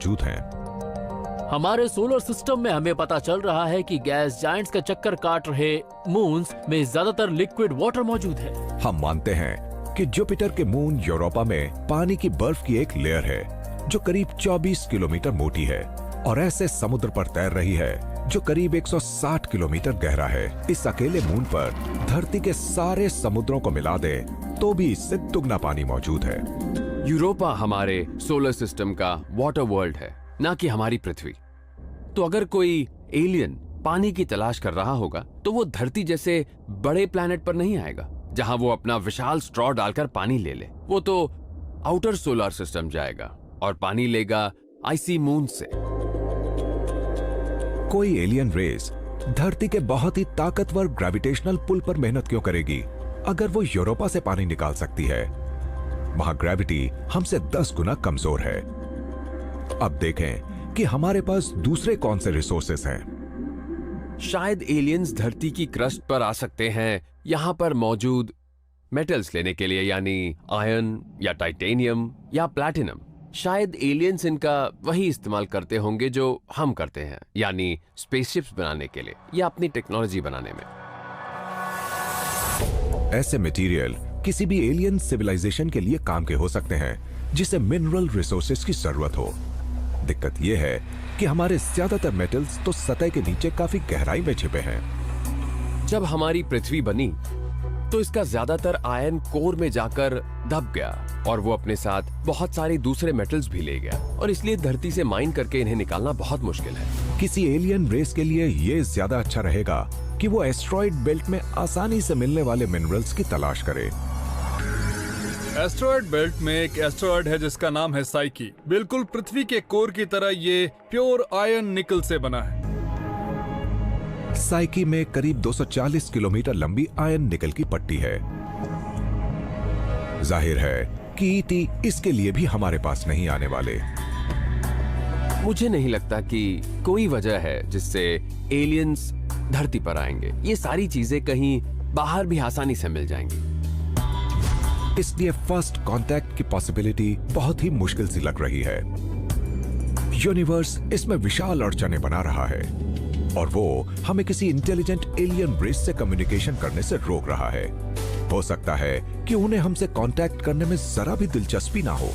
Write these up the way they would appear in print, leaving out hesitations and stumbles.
मौजूद हैं। हमारे सोलर सिस्टम में हमें पता चल रहा है कि गैस जायंट्स का चक्कर काट रहे मून्स में ज्यादातर लिक्विड वाटर मौजूद है। हम मानते हैं कि जुपिटर के मून यूरोपा में पानी की बर्फ की एक लेयर है जो करीब 24 किलोमीटर मोटी है और ऐसे समुद्र पर तैर रही है जो करीब 160 किलोमीटर गहरा है। इस अकेले मून पर धरती के सारे समुद्रों को मिला दे तो भी इससे दुगना पानी मौजूद है। यूरोपा हमारे सोलर सिस्टम का वाटर वर्ल्ड है, ना कि हमारी पृथ्वी। तो अगर कोई एलियन पानी की तलाश कर रहा होगा तो वो धरती जैसे बड़े प्लैनेट पर नहीं आएगा जहां वो अपना विशाल स्ट्रॉ डालकर पानी ले ले। वो तो आउटर सोलर सिस्टम जाएगा और पानी लेगा आइसी मून से। कोई एलियन रेस धरती के बहुत ही ताकतवर ग्रेविटेशनल पुल पर मेहनत क्यों करेगी अगर वो यूरोपा से पानी निकाल सकती है? वहां ग्रेविटी हमसे 10 गुना कमजोर है। अब देखें कि हमारे पास दूसरे कौन से रिसोर्सेस हैं। शायद एलियंस धरती की क्रस्ट पर आ सकते हैं यहां पर मौजूद मेटल्स लेने के लिए, यानी आयरन या टाइटेनियम या प्लैटिनम। शायद एलियंस इनका वही इस्तेमाल करते होंगे जो हम करते हैं, यानी स्पेसशिप्स बनाने के लिए या अपनी टेक्नोलॉजी बनाने में। ऐसे मटेरियल किसी भी एलियन सिविलाइजेशन के लिए काम के हो सकते हैं जिसे मिनरल रिसोर्सेज की जरूरत हो। दिक्कत यह है कि हमारे ज्यादातर मेटल्स तो सतह के नीचे काफी गहराई में छिपे हैं। जब हमारी पृथ्वी बनी तो इसका ज्यादातर आयरन कोर में जाकर दब गया और वो अपने साथ बहुत सारे दूसरे मेटल्स भी ले गया, और इसलिए धरती से माइन करके इन्हें निकालना बहुत मुश्किल है। किसी एलियन रेस के लिए यह ज्यादा अच्छा रहेगा कि वो एस्ट्रॉइड बेल्ट में आसानी से मिलने वाले मिनरल्स की तलाश करे। एस्ट्रॉइड बेल्ट में एक एस्ट्रॉइड है जिसका नाम है साइकी। बिल्कुल पृथ्वी के कोर की तरह ये प्योर आयरन निकल से बना है। साइकी में करीब 240 किलोमीटर लंबी आयरन निकल की पट्टी है। जाहिर है कि ईटी इसके लिए भी हमारे पास नहीं आने वाले। मुझे नहीं लगता कि कोई वजह है जिससे एलियंस धरती पर आएंगे। ये सारी चीजें कहीं बाहर भी आसानी से मिल जाएंगी। इसलिए फर्स्ट कांटेक्ट की पॉसिबिलिटी बहुत ही मुश्किल सी लग रही है। यूनिवर्स इसमें विशाल अड़चने बना रहा है और वो हमें किसी इंटेलिजेंट एलियन रेस से कम्युनिकेशन करने से रोक रहा है। हो सकता है कि उन्हें हमसे कांटेक्ट करने में जरा भी दिलचस्पी ना हो।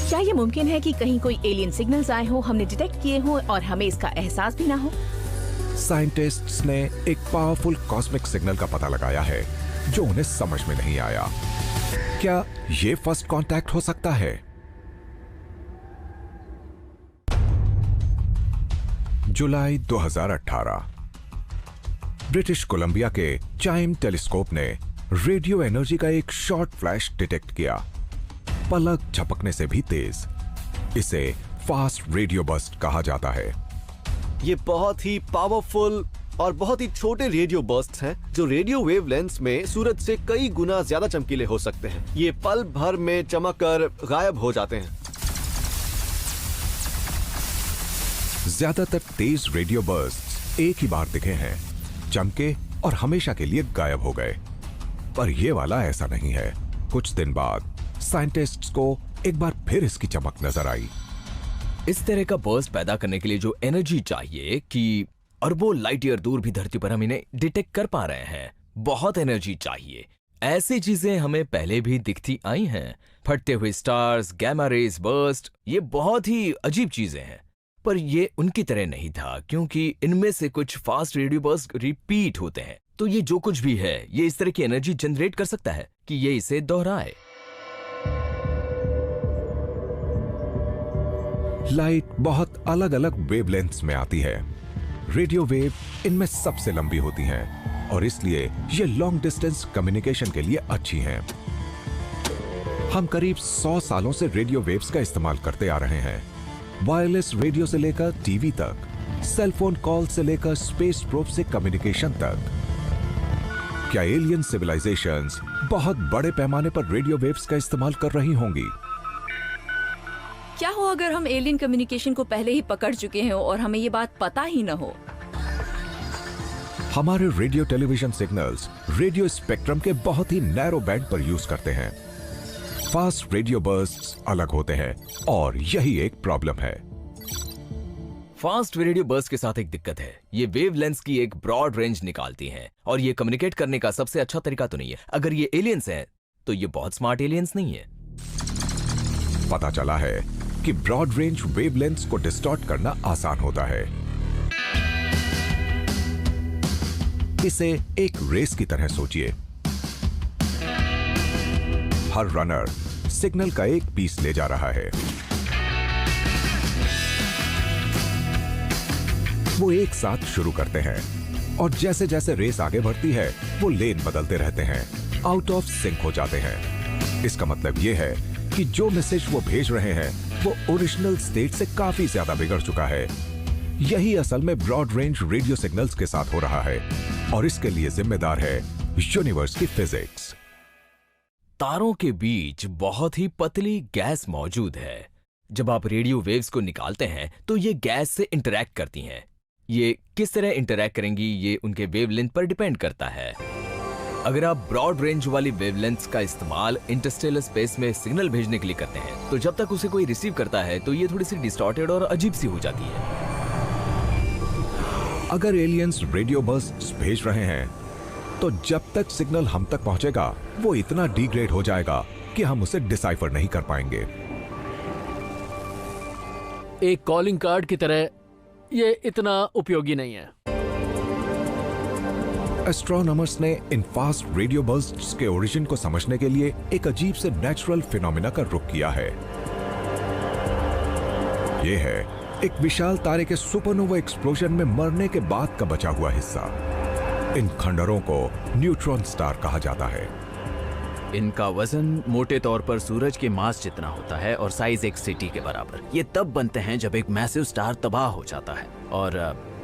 क्या ये मुमकिन है कि कहीं कोई एलियन सिग्नल्स आए हो, हमने डिटेक्ट किए हो और हमें इसका एहसास भी ना हो? साइंटिस्ट्स ने एक पावरफुल कॉस्मिक सिग्नल का पता लगाया है जो उन्हें समझ में नहीं आया। क्या ये फर्स्ट कांटेक्ट हो सकता है? जुलाई 2018 ब्रिटिश कोलंबिया के चाइम टेलीस्कोप ने रेडियो एनर्जी का एक शॉर्ट फ्लैश डिटेक्ट किया, पलक झपकने से भी तेज। इसे फास्ट रेडियो बर्स्ट कहा जाता है। ये बहुत ही पावरफुल और बहुत ही छोटे रेडियो बर्स्ट्स हैं जो रेडियो वेवलेंथ्स में सूरज से कई गुना ज्यादा चमकीले हो सकते हैं। ये पल भर में चमक कर गायब हो जाते हैं। ज्यादातर तेज रेडियो बर्स्ट्स एक ही बार दिखे हैं, चमके और हमेशा के लिए गायब हो गए। पर यह वाला ऐसा नहीं है। कुछ दिन बाद साइंटिस्ट्स को एक बार फिर इसकी चमक नजर आई। इस तरह का बर्स्ट पैदा करने के लिए जो एनर्जी चाहिए कि अरबों लाइट ईयर दूर भी धरती पर हम इन्हें डिटेक्ट कर पा रहे हैं, बहुत एनर्जी चाहिए। ऐसी चीजें हमें पहले भी दिखती आई हैं, फटते हुए स्टार्स, गैमा रेज बर्स्ट, ये बहुत ही अजीब चीजें हैं। पर ये उनकी तरह नहीं था क्योंकि इनमें से कुछ फास्ट रेडियो बर्स्ट रिपीट होते हैं। तो ये जो कुछ भी है ये इस तरह की एनर्जी जनरेट कर सकता है कि ये इसे दोहराए। लाइट बहुत अलग अलग वेवलेंथ्स में आती है। रेडियो वेव इनमें सबसे लंबी होती हैं और इसलिए ये लॉन्ग डिस्टेंस कम्युनिकेशन के लिए अच्छी हैं। हम करीब 100 सालों से रेडियो वेव्स का इस्तेमाल करते आ रहे हैं। वायरलेस रेडियो से लेकर टीवी तक, सेलफोन कॉल से लेकर स्पेस प्रोब से कम्युनिकेशन तक। क्या एलियन सिविलाइजेशंस बहुत बड़े पैमाने पर रेडियो वेव्स का इस्तेमाल कर रही होंगी? क्या हो अगर हम एलियन कम्युनिकेशन को पहले ही पकड़ चुके हैं और हमें ये बात पता ही न हो? हमारे radio television signals radio spectrum के बहुत ही नैरो बैंड पर यूज करते हैं। फास्ट रेडियो बर्स्ट्स अलग होते हैं और यही एक प्रॉब्लम है। फास्ट रेडियो बर्स्ट के साथ एक दिक्कत है, ये वेवलेंथ्स की एक ब्रॉड रेंज निकालती हैं और ये कम्युनिकेट करने का सबसे अच्छा तरीका तो नहीं है। अगर ये एलियंस हैं तो ये बहुत स्मार्ट एलियंस नहीं है। पता चला है कि ब्रॉड रेंज वेवलेंथ्स को डिस्टॉर्ट करना आसान होता है। इसे एक रेस की तरह सोचिए। हर रनर सिग्नल का एक पीस ले जा रहा है। वो एक साथ शुरू करते हैं और जैसे जैसे रेस आगे बढ़ती है वो लेन बदलते रहते हैं, आउट ऑफ सिंक हो जाते हैं। इसका मतलब ये है कि जो मैसेज वो भेज रहे हैं वो ओरिजिनल स्टेट से काफी ज्यादा बिगड़ चुका है। यही असल में ब्रॉड रेंज रेडियो सिग्नल्स के साथ हो रहा है और इसके लिए जिम्मेदार है यूनिवर्स की फिजिक्स। तारों के बीच बहुत ही पतली गैस मौजूद है। जब आप रेडियो वेव्स को निकालते हैं तो ये गैस से इंटरैक्ट करती हैं। ये किस तरह इंटरैक्ट करेंगी ये उनके वेवलेंथ पर डिपेंड करता है। अगर आप ब्रॉड रेंज वाली वेवलेंथ्स का इस्तेमाल इंटरस्टेलर स्पेस में सिग्नल भेजने के लिए करते हैं तो जब तक उसे कोई रिसीव करता है तो ये थोड़ी सी डिस्टॉर्टेड और अजीब सी हो जाती है। अगर एलियंस रेडियो बर्स्ट्स भेज रहे हैं तो जब तक सिग्नल हम तक पहुंचेगा वो इतना डिग्रेड हो जाएगा कि हम उसे डिसाइफर नहीं कर पाएंगे। एक कॉलिंग कार्ड की तरह ये इतना उपयोगी नहीं है। एस्ट्रोनॉमर्स ने इन फास्ट रेडियो बर्स्ट्स के ओरिजिन को समझने के लिए एक अजीब से नेचुरल फिनोमिना का रुख किया है। यह है एक विशाल तारे के सुपरनोवा एक्सप्लोजन में मरने के बाद का बचा हुआ हिस्सा। इन खंडरों को न्यूट्रॉन स्टार कहा जाता है। इनका वजन मोटे तौर पर सूरज के मास जितना होता है और साइज एक सिटी के बराबर। ये तब बनते हैं जब एक मैसिव स्टार तबाह हो जाता है और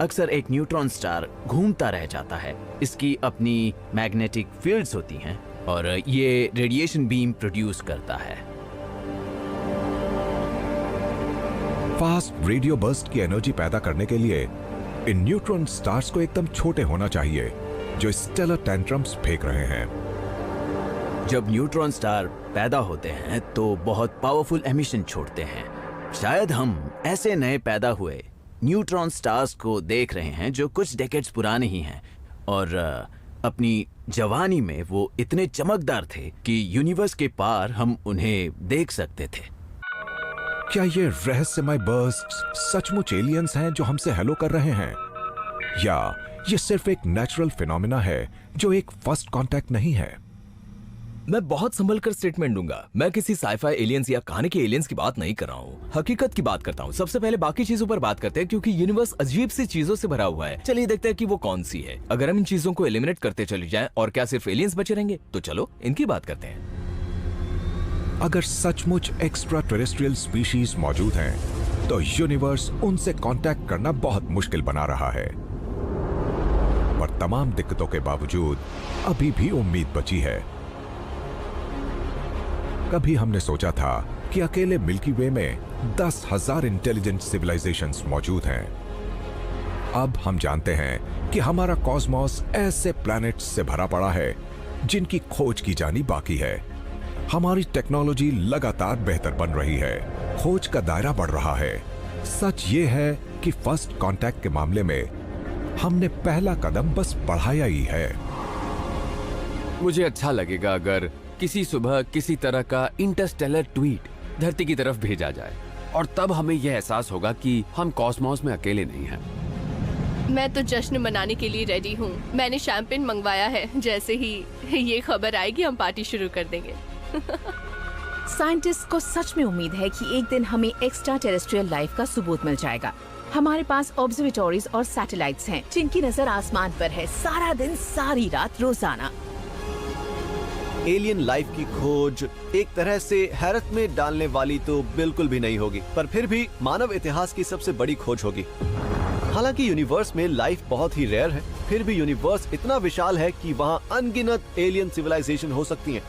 अक्सर एक न्यूट्रॉन स्टार घूमता रह जाता है। इसकी अपनी मैग्नेटिक फील्ड्स होती हैं और ये रेडिएशन बीम प्रोड्यूस करता है। फास्ट रेडियो बर्स्ट की एनर्जी पैदा करने के लिए इन न्यूट्रॉन स्टार्स को एकदम छोटे होना चाहिए जो स्टेलर टेंट्रम्स फेंक रहे हैं। जब न्यूट्रॉन स्टार पैदा होते हैं तो बहुत पावरफुल एमिशन छोड़ते हैं। शायद हम ऐसे नए पैदा हुए न्यूट्रॉन स्टार्स को देख रहे हैं जो कुछ डेकेड्स पुराने ही हैं और अपनी जवानी में वो इतने चमकदार थे कि यूनिवर्स के पार हम उन्हें देख सकते थे। क्या ये रहस्यमय बर्स्ट्स सचमुच एलियंस हैं जो हमसे हेलो कर रहे हैं या ये सिर्फ एक नेचुरल फिनोमिना है जो एक फर्स्ट कांटेक्ट नहीं है? मैं बहुत संभल कर स्टेटमेंट दूंगा। मैं किसी साइफाई एलियंस या कहानी के एलियंस की बात नहीं कर रहा हूँ, हकीकत की बात करता हूँ। सबसे पहले बाकी चीजों पर बात करते हैं क्योंकि यूनिवर्स अजीब सी चीजों से भरा हुआ है। चलिए देखते हैं कि वो कौन सी है। अगर हम इन चीजों को एलिमिनेट करते चले जाएं और क्या सिर्फ एलियंस बचे रहेंगे, तो चलो इनकी बात करते हैं। अगर सचमुच एक्स्ट्रा टेरेस्ट्रियल स्पीशीज मौजूद हैं, तो यूनिवर्स उनसे कांटेक्ट करना बहुत मुश्किल बना रहा है। पर तमाम दिक्कतों के बावजूद अभी भी उम्मीद बची है। कभी हमने सोचा था कि अकेले मिल्की वे में 10,000 इंटेलिजेंट सिविलाइजेशंस मौजूद हैं। अब हम जानते हैं कि हमारा कॉस्मॉस ऐसे प्लैनेट्स से भरा पड़ा है जिनकी खोज की जानी बाकी है। हमारी टेक्नोलॉजी लगातार बेहतर बन रही है, खोज का दायरा बढ़ रहा है। सच ये है कि फर्स्ट कांटेक्ट के मामले में हमने पहला कदम बस बढ़ाया ही है। मुझे अच्छा लगेगा अगर किसी सुबह किसी तरह का इंटरस्टेलर ट्वीट धरती की तरफ भेजा जाए और तब हमें यह एहसास होगा कि हम कॉस्मॉस में अकेले नहीं हैं। मैं तो जश्न मनाने के लिए रेडी हूँ। मैंने शैंपेन मंगवाया है। जैसे ही ये खबर आएगी हम पार्टी शुरू कर देंगे। साइंटिस्ट को सच में उम्मीद है कि एक दिन हमें एक्स्ट्रा टेरेस्ट्रियल लाइफ का सबूत मिल जाएगा। हमारे पास ऑब्जर्वेटोरीज और सैटेलाइट्स हैं जिनकी नजर आसमान पर है सारा दिन सारी रात रोजाना। एलियन लाइफ की खोज एक तरह से हैरत में डालने वाली तो बिल्कुल भी नहीं होगी, पर फिर भी मानव इतिहास की सबसे बड़ी खोज होगी। हालांकि यूनिवर्स में लाइफ बहुत ही रेयर है, फिर भी यूनिवर्स इतना विशाल है कि वहाँ अनगिनत एलियन सिविलाइजेशन हो सकती हैं।